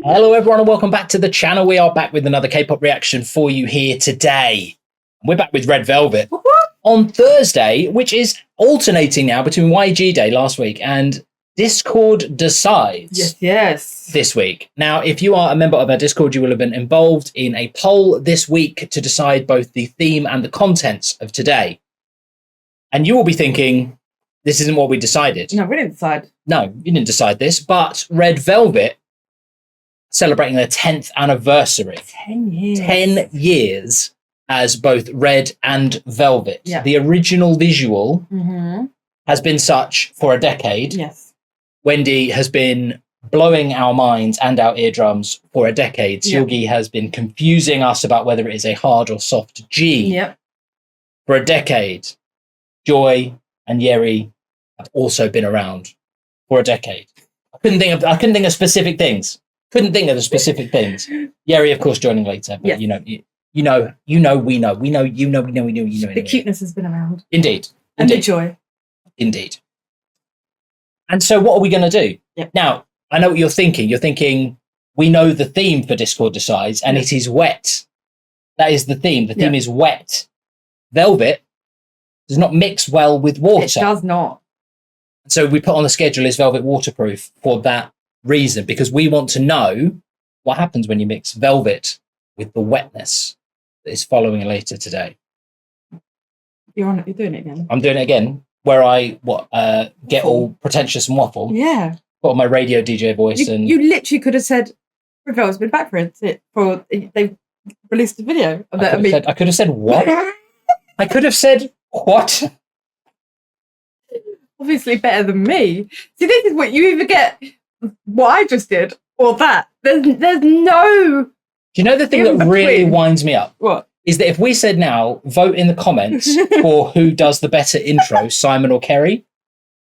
Hello everyone and welcome back to the channel. We are back with another K-pop reaction for you here today. We're back with Red Velvet on Thursday, which is alternating now between YG Day last week and Discord Decides this week. Now, if you are a member of our Discord, you will have been involved in a poll this week to decide both the theme and the contents of today. And you will be thinking, this isn't what we decided. No, we didn't decide. No, you didn't decide this, but Red Velvet celebrating their 10th anniversary. 10 years. 10 years as both Red and Velvet. Yeah. The original visual has been such for a decade. Yes. Wendy has been blowing our minds and our eardrums for a decade. Seulgi has been confusing us about whether it is a hard or soft G for a decade. Joy and Kerry have also been around for a decade. I couldn't think of specific things. Couldn't think of the specific things. Kerry, of course, joining later, but we know. The cuteness has been around. Indeed. And the joy. Indeed. And so what are we going to do? Now, I know what you're thinking. You're thinking, we know the theme for Discord Decides, and it is wet. That is the theme. The theme is wet. Velvet does not mix well with water. It does not. So we put on the schedule, is Velvet waterproof for that reason? Because we want to know what happens when you mix Velvet with the wetness that is following later today. You're doing it again. I'm doing it again, where I get all pretentious and waffle. Yeah. Put on my radio DJ voice. You literally could have said, Revel's been back for it. They released a video of that. I could have said what? I could have said what? Obviously better than me. See, this is what you either get what I just did or that. There's no. Do you know the thing that really winds me up? What? Is that if we said now, vote in the comments for who does the better intro, Simon or Kerry,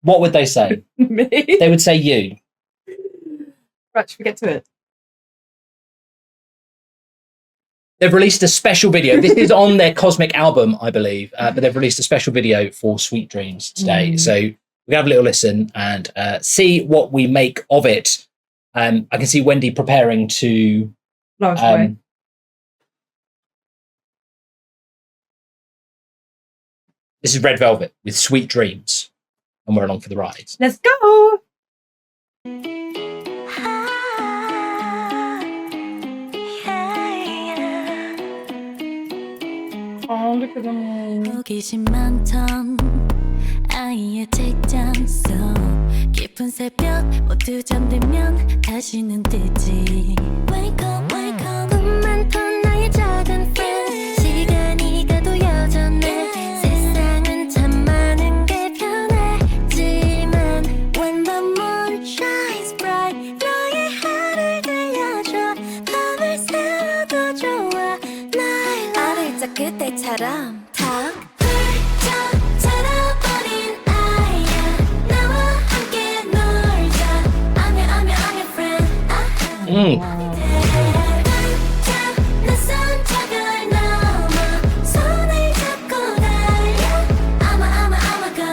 what would they say? Me? They would say you. Right, should we get to it? They've released a special video. This is on their Cosmic album, I believe, but they've released a special video for Sweet Dreams today. So we have a little listen and see what we make of it. I can see Wendy preparing to blow us away. This is Red Velvet with Sweet Dreams, and we're along for the ride. Let's go. Oh, look at them. 호기심 많던 아이의 책장 속 깊은 새벽 모두 잠들면 다시는 뜨지. Wake up, wake up. 꿈 많던 나의 작은 friend. 시간이 가도 여전해. 세상은 참 많은 게 변했지만 when the moon shines bright 너의 하늘 들려줘. 밤을 새워도 좋아. 날 어릴 적 그때처럼 탁 훌쩍 자라버린 아이야. 나와 함께 놀자. I'm your friend. 낯선 적을 넘어 손을 잡고 달려. I'ma go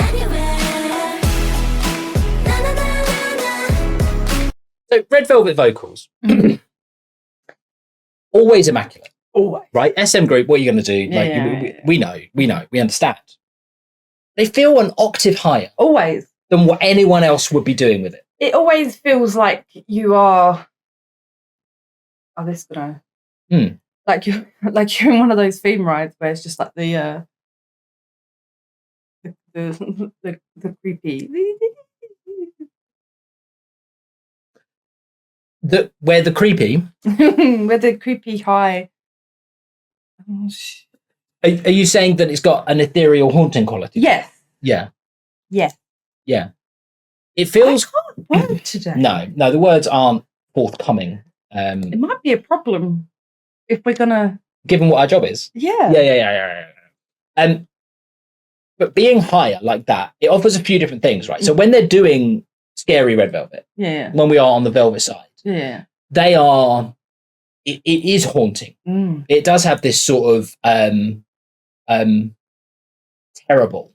anywhere. 나나나나나. So Red Velvet vocals, always immaculate. Always. Right? SM group, what are you going to do? We know, we understand. They feel an octave higher. Always. Than what anyone else would be doing with it. It always feels like you are. Oh, this gonna. Like you're in one of those theme rides where it's just like the creepy. Where the creepy. Where the creepy high. Are you saying that it's got an ethereal haunting quality? Yes. Yeah. Yes. Yeah. It feels. I can't word today. No, the words aren't forthcoming. It might be a problem if we're gonna. Given what our job is. Yeah. But being higher like that, it offers a few different things, right? So when they're doing scary Red Velvet, when we are on the Velvet side, they are. It is haunting. It does have this sort of terrible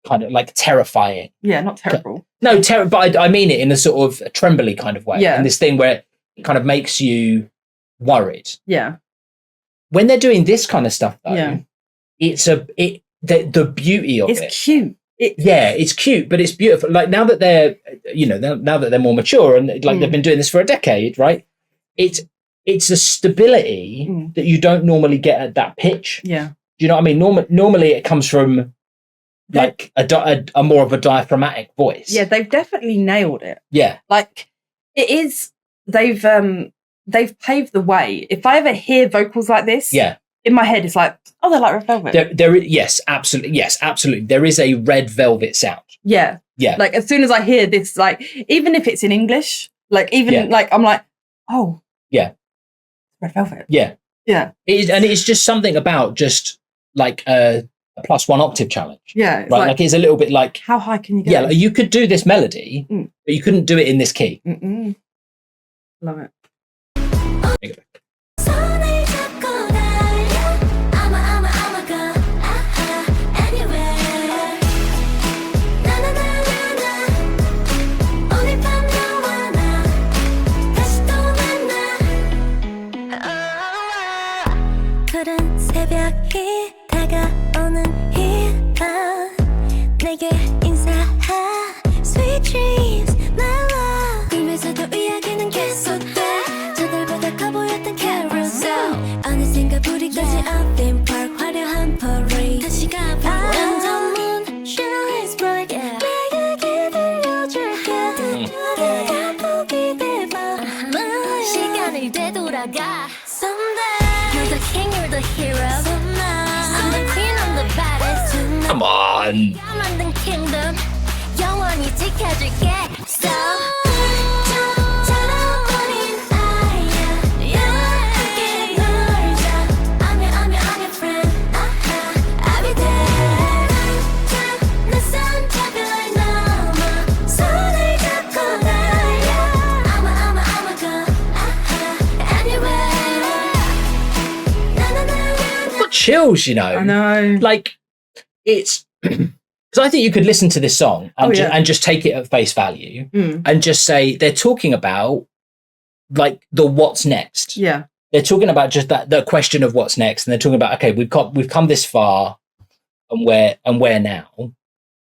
kind of like terrifying. Yeah, not terrible. No, but I mean it in a sort of trembly kind of way. Yeah. And this thing where it kind of makes you worried. Yeah. When they're doing this kind of stuff, though, Yeah. the beauty of it. It's cute. It's cute, but it's beautiful. Like now that they're, now that they're more mature and like they've been doing this for a decade, right? It's a stability that you don't normally get at that pitch. Yeah. Do you know what I mean? Normally it comes from like a more of a diaphragmatic voice. Yeah, they've definitely nailed it. Yeah. Like it is. They've paved the way. If I ever hear vocals like this, Yeah. in my head it's like, oh, they're like Red Velvet. Yes, absolutely. There is a Red Velvet sound. Yeah. Yeah. Like as soon as I hear this, like even if it's in English, like even like I'm like, oh. Yeah. Red Velvet. Yeah. Yeah. It's just something about just like a +1 octave challenge. Yeah. It's Right. Like it's a little bit like, how high can you go? yeah, like you could do this melody, but you couldn't do it in this key. Love it. 손을 잡고 달려 I'ma go anywhere 나나나나나 오늘 밤 너와 나 다시 또 만나 푸른 새벽이 다가오는 이 밤 내게 인사하 Sweet dreams my love 꿈에서도 이야기는 계속돼 저들보다 커 보였던 carousel 어느샌가 불이까지 up in park 화려한 parade 다시 가봐 When the moon shines bright 내게 기다려줄게 내가 보기 대박 시간을 되돌아가 Someday You're the king, you're the hero I'm the queen, I'm the baddest tonight Come on. 내가 만든 kingdom 영원히 지켜줄게 So Chills, I know. Like it's because I think you could listen to this song and, and just take it at face value and just say they're talking about like the what's next. Yeah. They're talking about just that the question of what's next, and they're talking about okay, we've come this far, and where now,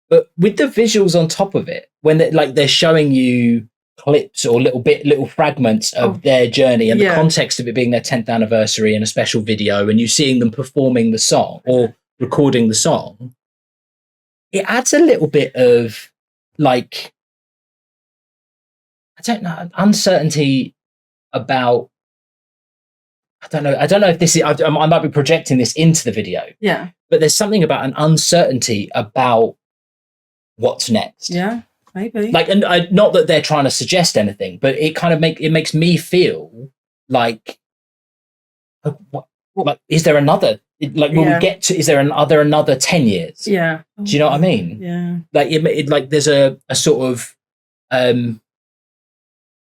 but with the visuals on top of it, when they're showing you clips or little fragments of their journey and the context of it being their 10th anniversary and a special video, and you seeing them performing the song or recording the song, it adds a little bit of like, I don't know, uncertainty about, I don't know if this is, I might be projecting this into the video. Yeah. But there's something about an uncertainty about what's next. Yeah. Maybe. Like, and not that they're trying to suggest anything, but it kind of makes me feel like, like, is there another? Like, will we get to? Is there another 10 years? Yeah. Do you know what I mean? Yeah. Like, like there's a sort of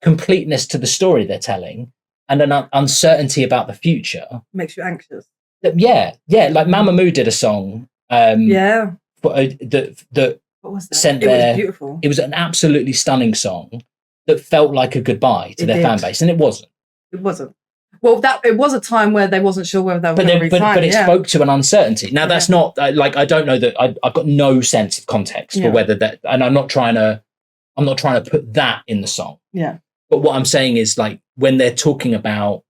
completeness to the story they're telling, and an uncertainty about the future. Makes you anxious. Yeah. Like Mamamoo did a song. Yeah. That What was that? sent It their. was beautiful. It was an absolutely stunning song that felt like a goodbye to their fan base, and it wasn't. It wasn't. Well, it was a time where they wasn't sure whether they were going to retire. But it spoke to an uncertainty. Now that's not like, I don't know that I've got no sense of context for whether that, and I'm not trying to put that in the song. Yeah. But what I'm saying is, like, when they're talking about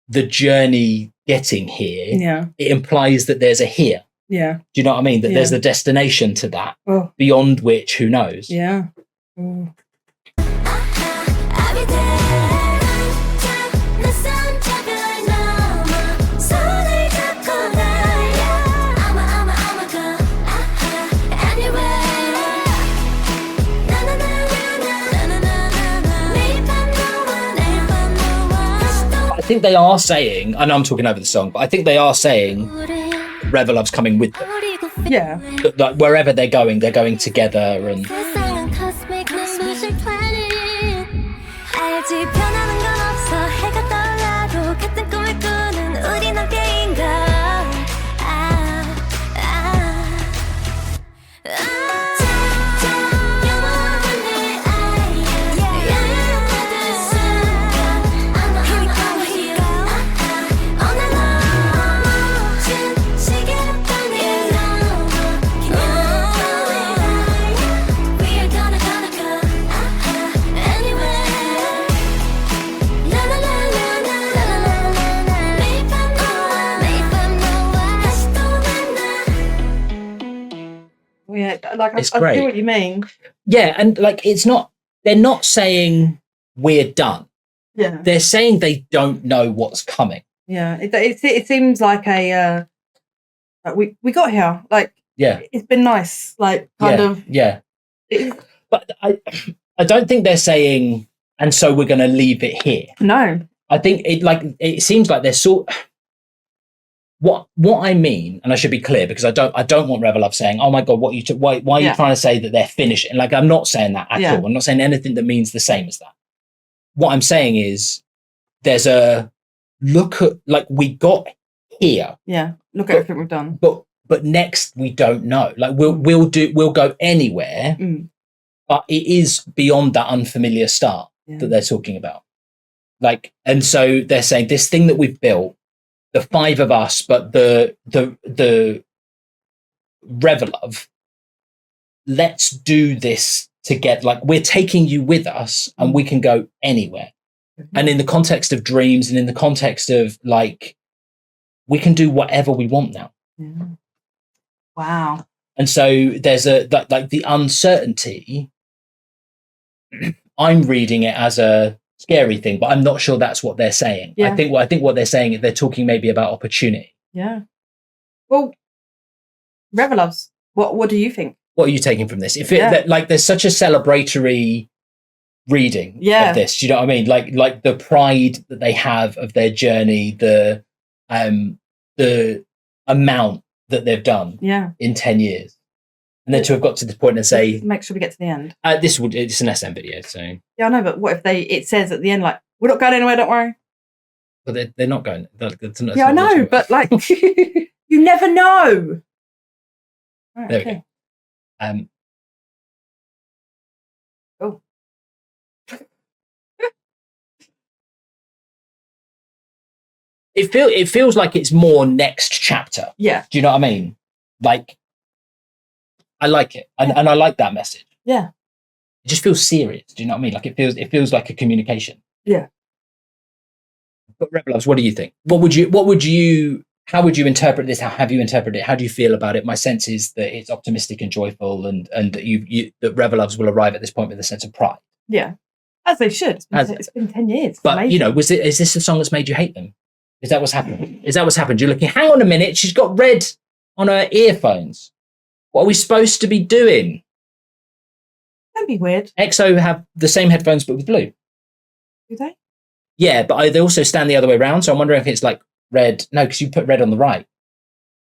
the journey getting here, it implies that there's a here. Yeah. Do you know what I mean? That there's the destination to that, beyond which, who knows? Yeah. Ooh. I think they are saying, I know I'm talking over the song, but I think they are saying Reveluv's coming with them. Yeah. Like wherever they're going together. And Ah like I It's see great. what you mean. Yeah, and like they're not saying we're done. Yeah. They're saying they don't know what's coming. Yeah. It seems like a like we got here. Like Yeah. it's been nice. Like kind of. Yeah. It, But I don't think they're saying, and so we're going to leave it here. no. I think it seems like they're sort. What I mean, and I should be clear because I don't want Reveluv saying, "Oh my God, why are you trying to say that they're finishing?" Like I'm not saying that at all. I'm not saying anything that means the same as that. What I'm saying is, there's a look at like we got here. Yeah, look at everything we've done. But next we don't know. Like we'll go anywhere, but it is beyond that unfamiliar start that they're talking about. Like, and so they're saying this thing that we've built. The five of us, but the Reveluv, let's do this together. Like we're taking you with us and we can go anywhere. And in the context of dreams and in the context of like, we can do whatever we want now. Yeah. Wow. And so there's like the uncertainty. I'm reading it as a scary thing, but I'm not sure that's what they're saying. I think what they're saying is they're talking maybe about opportunity. Yeah. Well, Reveluvs, what do you think? What are you taking from this? If like there's such a celebratory reading of this, do you know what I mean? Like the pride that they have of their journey, the amount that they've done in 10 years. And then to have got to the point and say, make sure we get to the end. It's an SM video, so yeah, I know. But what if it says at the end, like, we're not going anywhere, don't worry. But they're not going. That's I know, but like, you never know. Right, there we go. Oh. It feels like it's more next chapter. Yeah. Do you know what I mean? Like. I like it, and I like that message. Yeah, it just feels serious. Do you know what I mean? Like it feels like a communication. Yeah. But Reveluv, what do you think? How would you interpret this? How have you interpreted it? How do you feel about it? My sense is that it's optimistic and joyful, and that that Reveluvs will arrive at this point with a sense of pride. Yeah, as they should. It's been 10 years. But amazing. You know, is this a song that's made you hate them? Is that what's happened? You're looking. Hang on a minute. She's got red on her earphones. What are we supposed to be doing? That'd be weird. EXO have the same headphones but with blue. Do they? Yeah, but they also stand the other way around. So I'm wondering if it's like red. No, because you put red on the right.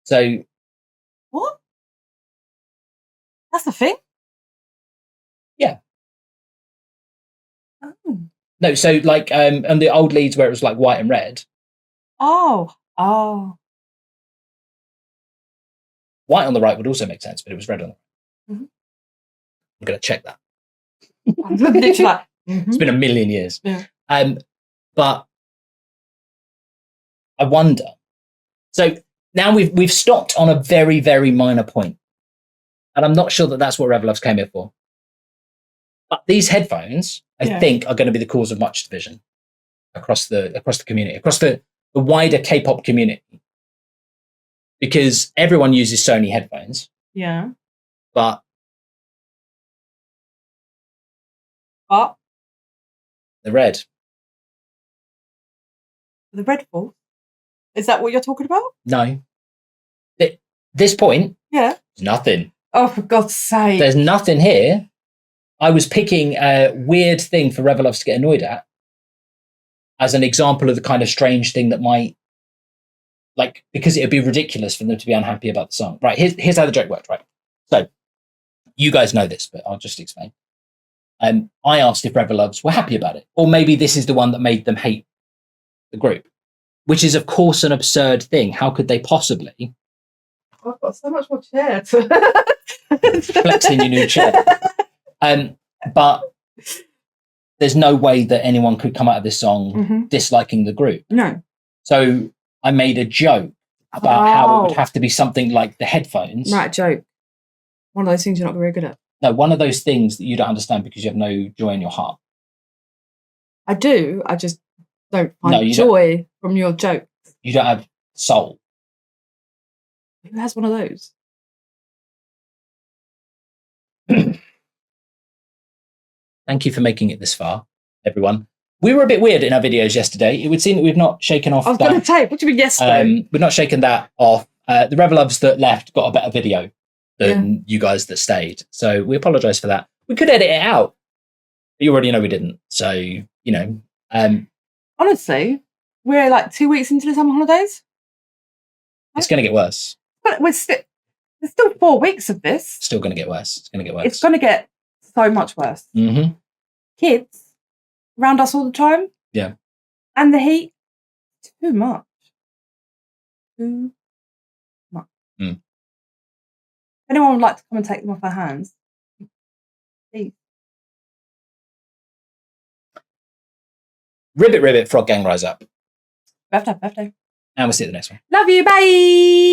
So what? That's the thing? Yeah. Oh. No, so like on the old leads where it was like white and red. Oh. White on the right would also make sense, but it was red on the right. Mm-hmm. I'm going to check that. It's been a million years. Yeah. But I wonder. So now we've stopped on a very, very minor point. And I'm not sure that that's what Reveluvs came here for. But these headphones, I think, are going to be the cause of much division across the community, across the wider K-pop community. Because everyone uses Sony headphones. Yeah. But the red. The red ball? Is that what you're talking about? No. At this point, nothing. Oh, for God's sake. There's nothing here. I was picking a weird thing for Reveluvs to get annoyed at as an example of the kind of strange thing that might, like, because it would be ridiculous for them to be unhappy about the song. Right, here's how the joke worked, right? So, you guys know this, but I'll just explain. I asked if Reveluvs were happy about it, or maybe this is the one that made them hate the group, which is, of course, an absurd thing. How could they possibly? I've got so much more chair Flex in your new chair. But there's no way that anyone could come out of this song disliking the group. No. So I made a joke about how it would have to be something like the headphones. Right, joke. One of those things you're not very good at. No, one of those things that you don't understand because you have no joy in your heart. I do. I just don't find joy from your joke. You don't have soul. Who has one of those? Thank you for making it this far, everyone. We were a bit weird in our videos yesterday. It would seem that we've not shaken off I was going to say, what do you mean yesterday? we've not shaken that off. The Reveluvs that left got a better video than you guys that stayed. So we apologise for that. We could edit it out. But you already know we didn't. So, you know. Honestly, we're like 2 weeks into the summer holidays. It's going to get worse. But there's still 4 weeks of this. Still going to get worse. It's going to get worse. It's going to get so much worse. Mm-hmm. Kids around us all the time. Yeah. And the heat, too much. Too much. Mm. If anyone would like to come and take them off our hands, please. Ribbit, ribbit, frog gang, rise up. Birthday. And we'll see you at the next one. Love you, bye!